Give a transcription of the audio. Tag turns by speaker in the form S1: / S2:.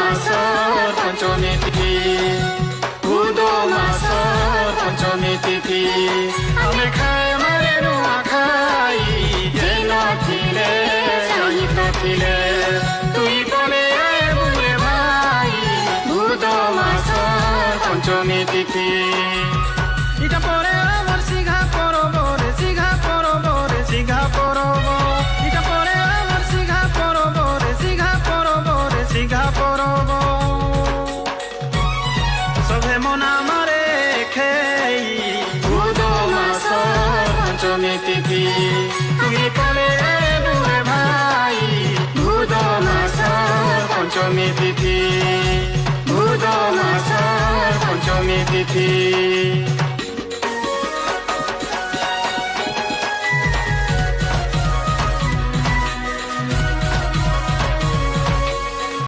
S1: মাছৰ পঞ্চমী তিথি বুধ মাছৰ পঞ্চমী তিথি আমি খাই মাৰে নোৱা খাই যেই নথিলে চাহিত থিলে তুই বলে বুলে ভাই বুধ মাছৰ পঞ্চমী তিথি ইটা পরে আমার সিঘা পরব রে সিঘা পরব রে সিঘা পরব ইটা পরে আমার সিঘা পরব রে সিঘা পরব রে সিঘা পরব সবে মন আমারে খেই বুধ মাছৰ পঞ্চমী তিথি তুমি কলে বুলে ভাই বুধ মাছৰ পঞ্চমী তিথি বুধ মাছৰ পঞ্চমী তিথি